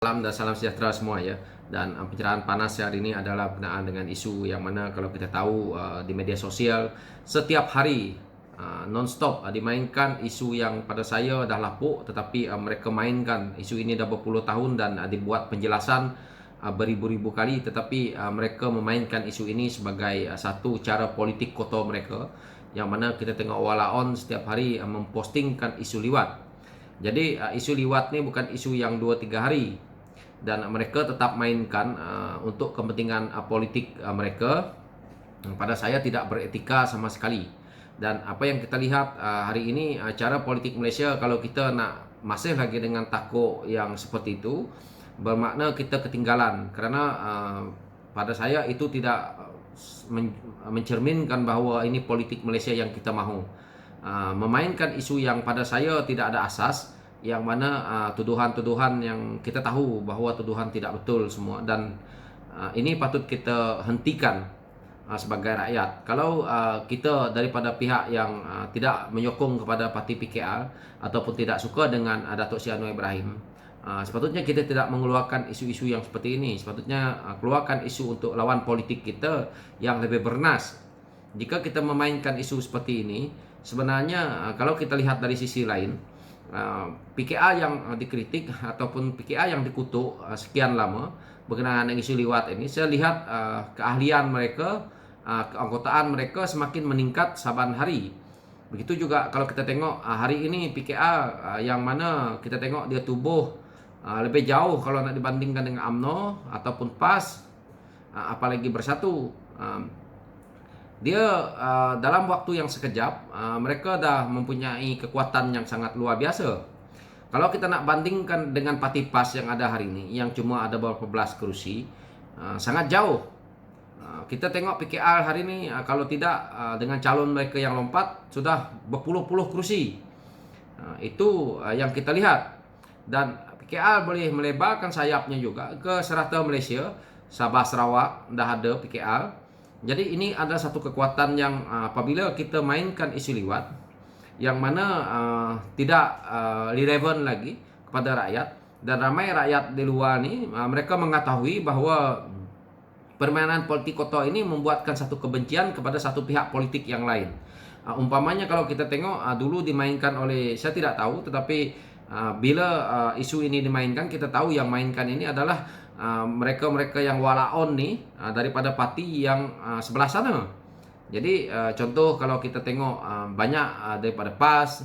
Salam dan salam sejahtera semua ya. Dan pencerahan panas hari ini adalah berkenaan dengan isu yang mana kalau kita tahu di media sosial setiap hari non-stop dimainkan isu yang pada saya dah lapuk, tetapi mereka mainkan isu ini dah berpuluh tahun dan dibuat penjelasan beribu-ribu kali, tetapi mereka memainkan isu ini sebagai satu cara politik kotor mereka, yang mana kita tengok walaon setiap hari mempostingkan isu liwat. Jadi isu liwat ni bukan isu yang 2-3 hari, dan mereka tetap mainkan untuk kepentingan politik mereka. Pada saya tidak beretika sama sekali. Dan apa yang kita lihat hari ini, cara politik Malaysia, kalau kita nak masih lagi dengan takut yang seperti itu, bermakna kita ketinggalan. Kerana pada saya itu tidak mencerminkan bahawa ini politik Malaysia yang kita mahu. Memainkan isu yang pada saya tidak ada asas, yang mana tuduhan-tuduhan yang kita tahu bahawa tuduhan tidak betul semua, dan ini patut kita hentikan sebagai rakyat. Kalau kita daripada pihak yang tidak menyokong kepada parti PKR ataupun tidak suka dengan Datuk Seri Anwar Ibrahim, sepatutnya kita tidak mengeluarkan isu-isu yang seperti ini. Sepatutnya keluarkan isu untuk lawan politik kita yang lebih bernas. Jika kita memainkan isu seperti ini, sebenarnya kalau kita lihat dari sisi lain, PKR yang dikritik ataupun PKR yang dikutuk sekian lama berkenaan dengan isu liwat ini, saya lihat keahlian mereka, keanggotaan mereka semakin meningkat saban hari. Begitu juga kalau kita tengok hari ini PKR yang mana kita tengok dia tumbuh lebih jauh kalau nak dibandingkan dengan UMNO ataupun PAS, apalagi Bersatu. Dia dalam waktu yang sekejap mereka dah mempunyai kekuatan yang sangat luar biasa. Kalau kita nak bandingkan dengan parti PAS yang ada hari ini, yang cuma ada beberapa belas kerusi, sangat jauh. Kita tengok PKR hari ini, kalau tidak dengan calon mereka yang lompat, sudah berpuluh-puluh kerusi. Itu yang kita lihat. Dan PKR boleh melebarkan sayapnya juga ke serata Malaysia. Sabah Sarawak dah ada PKR. Jadi ini adalah satu kekuatan yang apabila kita mainkan isu liwat, yang mana tidak relevan lagi kepada rakyat, dan ramai rakyat di luar ni mereka mengetahui bahawa permainan politik kotor ini membuatkan satu kebencian kepada satu pihak politik yang lain. Umpamanya kalau kita tengok dulu dimainkan oleh, saya tidak tahu, tetapi bila isu ini dimainkan, kita tahu yang mainkan ini adalah mereka-mereka yang walaon ni daripada parti yang sebelah sana. Jadi contoh kalau kita tengok banyak daripada PAS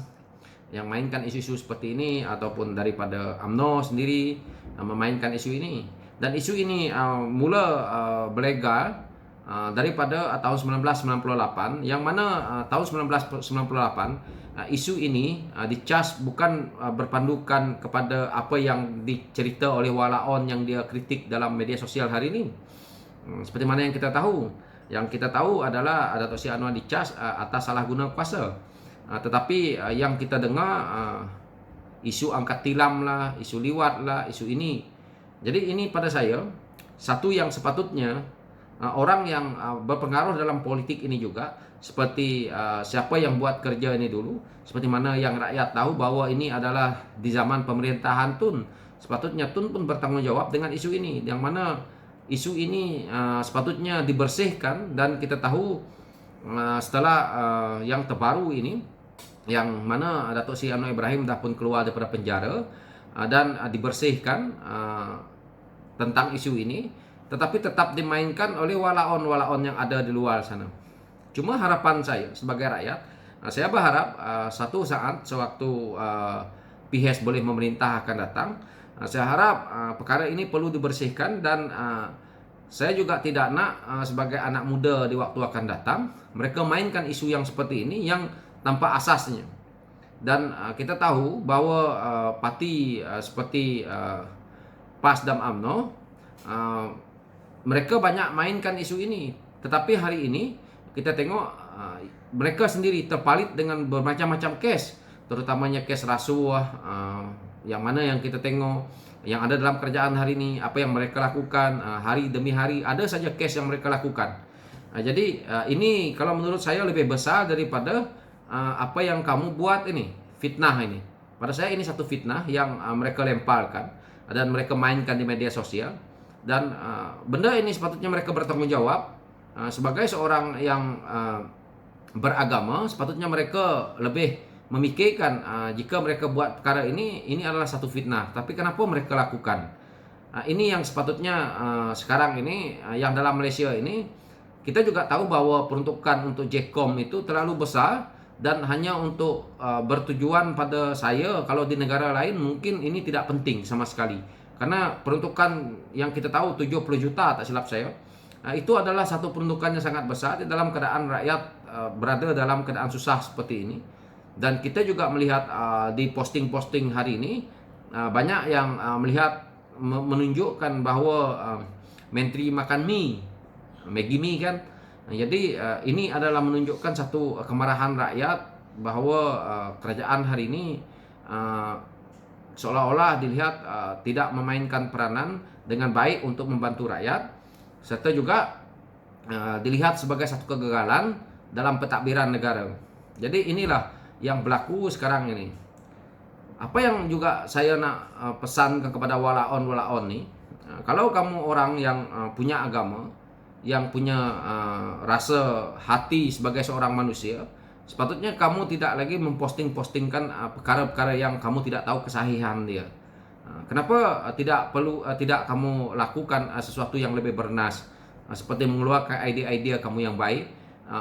yang mainkan isu-isu seperti ini, ataupun daripada UMNO sendiri memainkan isu ini. Dan isu ini mula berlegar daripada tahun 1998, yang mana tahun 1998 isu ini dicas bukan berpandukan kepada apa yang dicerita oleh walaon yang dia kritik dalam media sosial hari ini. Seperti mana yang kita tahu. Yang kita tahu adalah Datuk Seri Anwar dicas atas salah guna kuasa. Tetapi yang kita dengar isu angkat tilam lah, isu liwat lah, isu ini. Jadi ini pada saya satu yang sepatutnya orang yang berpengaruh dalam politik ini juga, seperti siapa yang buat kerja ini dulu, seperti mana yang rakyat tahu bahawa ini adalah di zaman pemerintahan Tun, sepatutnya Tun pun bertanggungjawab dengan isu ini, yang mana isu ini sepatutnya dibersihkan. Dan kita tahu setelah yang terbaru ini, yang mana Datuk Seri Anwar Ibrahim dah pun keluar daripada penjara dan dibersihkan tentang isu ini, tetapi tetap dimainkan oleh walaon-walaon yang ada di luar sana. Cuma harapan saya sebagai rakyat, saya berharap satu saat sewaktu PHS boleh memerintah akan datang, saya harap perkara ini perlu dibersihkan. Dan saya juga tidak nak sebagai anak muda di waktu akan datang mereka mainkan isu yang seperti ini yang tanpa asasnya. Dan kita tahu bahawa parti seperti PAS dan UMNO, mereka banyak mainkan isu ini. Tetapi hari ini kita tengok mereka sendiri terpalit dengan bermacam-macam kes, terutamanya kes rasuah, yang mana yang kita tengok yang ada dalam kerajaan hari ini, apa yang mereka lakukan hari demi hari, ada saja kes yang mereka lakukan. Jadi ini kalau menurut saya lebih besar daripada apa yang kamu buat ini, fitnah ini. Pada saya ini satu fitnah yang mereka lemparkan. dan mereka mainkan di media sosial. Dan benda ini sepatutnya mereka bertanggung jawab. Sebagai seorang yang beragama, sepatutnya mereka lebih memikirkan jika mereka buat perkara ini adalah satu fitnah, tapi kenapa mereka lakukan. Ini yang sepatutnya sekarang ini yang dalam Malaysia ini, kita juga tahu bahwa peruntukan untuk JKOM itu terlalu besar dan hanya untuk bertujuan pada saya. Kalau di negara lain mungkin ini tidak penting sama sekali, karena peruntukan yang kita tahu 70 juta tak silap saya, itu adalah satu peruntukan yang sangat besar di dalam keadaan rakyat berada dalam keadaan susah seperti ini. Dan kita juga melihat di posting-posting hari ini banyak yang melihat menunjukkan bahwa menteri makan Maggi mie kan. Jadi ini adalah menunjukkan satu kemarahan rakyat bahwa kerajaan hari ini seolah-olah dilihat tidak memainkan peranan dengan baik untuk membantu rakyat, serta juga dilihat sebagai satu kegagalan dalam pentadbiran negara. Jadi inilah yang berlaku sekarang ini. Apa yang juga saya nak pesan kepada walaon ni, kalau kamu orang yang punya agama, yang punya rasa hati sebagai seorang manusia, sepatutnya kamu tidak lagi memposting-postingkan perkara-perkara yang kamu tidak tahu kesahihan dia. Kenapa tidak kamu lakukan sesuatu yang lebih bernas, seperti mengeluarkan idea-idea kamu yang baik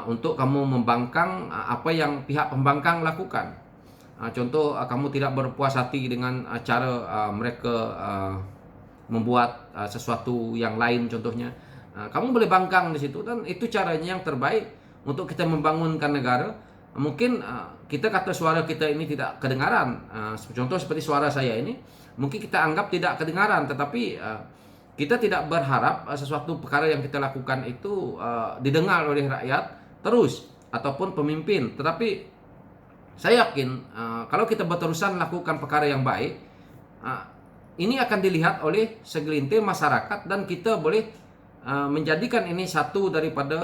untuk kamu membangkang apa yang pihak pembangkang lakukan. Contoh, kamu tidak berpuas hati dengan cara mereka membuat sesuatu yang lain contohnya. Kamu boleh bangkang di situ, dan itu caranya yang terbaik untuk kita membangunkan negara. Mungkin kita kata suara kita ini tidak kedengaran. Contoh seperti suara saya ini, mungkin kita anggap tidak kedengaran, tetapi kita tidak berharap sesuatu perkara yang kita lakukan itu didengar oleh rakyat terus ataupun pemimpin. Tetapi saya yakin kalau kita berterusan lakukan perkara yang baik, ini akan dilihat oleh segelintir masyarakat, dan kita boleh menjadikan ini satu daripada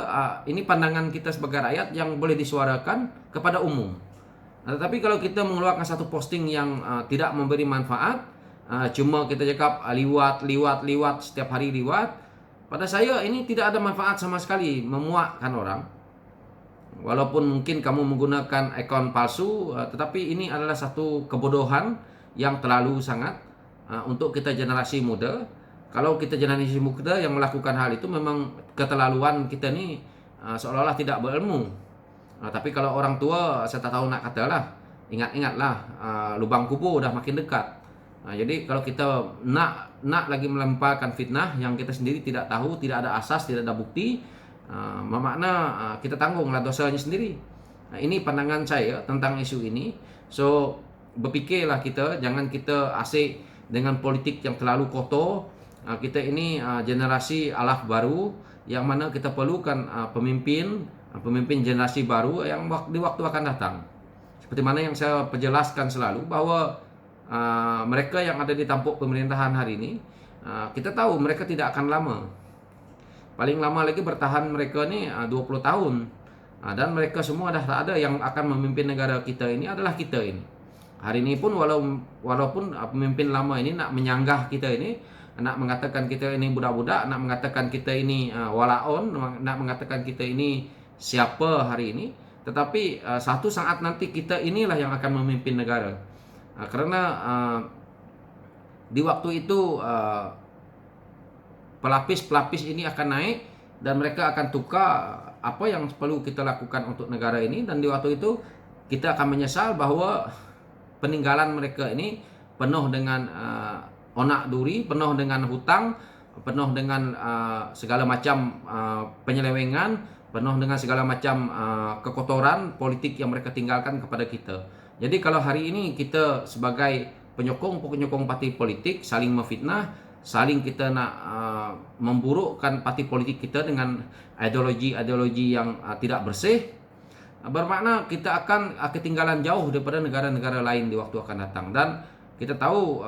ini pandangan kita sebagai rakyat yang boleh disuarakan kepada umum. Tetapi kalau kita mengeluarkan satu posting yang tidak memberi manfaat, cuma kita cakap liwat setiap hari liwat, pada saya ini tidak ada manfaat sama sekali, memuakkan orang. Walaupun mungkin kamu menggunakan akun palsu, tetapi ini adalah satu kebodohan yang terlalu sangat untuk kita generasi muda. Kalau kita generasi muda yang melakukan hal itu, memang keterlaluan kita ni seolah-olah tidak berilmu. Tapi kalau orang tua, saya tak tahu nak kata lah, ingatlah lubang kubur dah makin dekat. Jadi kalau kita nak lagi melemparkan fitnah yang kita sendiri tidak tahu, tidak ada asas, tidak ada bukti, bermakna kita tanggunglah dosanya sendiri. Ini pandangan saya tentang isu ini. So berfikirlah kita, jangan kita asyik dengan politik yang terlalu kotor. Kita ini generasi alaf baru, yang mana kita perlukan pemimpin generasi baru yang di waktu akan datang. Seperti mana yang saya perjelaskan selalu, bahwa mereka yang ada di tampuk pemerintahan hari ini, kita tahu mereka tidak akan lama. Paling lama lagi bertahan mereka ni 20 tahun. Dan mereka semua dah tak ada. Yang akan memimpin negara kita ini adalah kita ini. Hari ini pun walaupun pemimpin lama ini nak menyanggah kita ini, nak mengatakan kita ini budak-budak, nak mengatakan kita ini walaon, nak mengatakan kita ini siapa hari ini, tetapi satu saat nanti kita inilah yang akan memimpin negara. Karena di waktu itu pelapis-pelapis ini akan naik, dan mereka akan tukar apa yang perlu kita lakukan untuk negara ini. Dan di waktu itu kita akan menyesal bahwa peninggalan mereka ini penuh dengan onak duri, penuh dengan hutang, penuh dengan segala macam penyelewengan, penuh dengan segala macam kekotoran politik yang mereka tinggalkan kepada kita. Jadi kalau hari ini kita sebagai penyokong parti politik saling memfitnah, saling kita nak memburukkan parti politik kita dengan ideologi yang tidak bersih, bermakna kita akan ketinggalan jauh daripada negara-negara lain di waktu akan datang. Dan kita tahu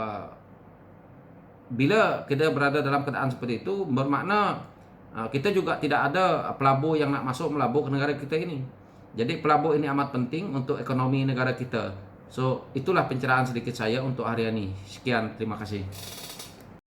bila kita berada dalam keadaan seperti itu, bermakna kita juga tidak ada pelabur yang nak masuk melabur ke negara kita ini. Jadi pelabur ini amat penting untuk ekonomi negara kita. So itulah pencerahan sedikit saya untuk hari ini. Sekian, terima kasih.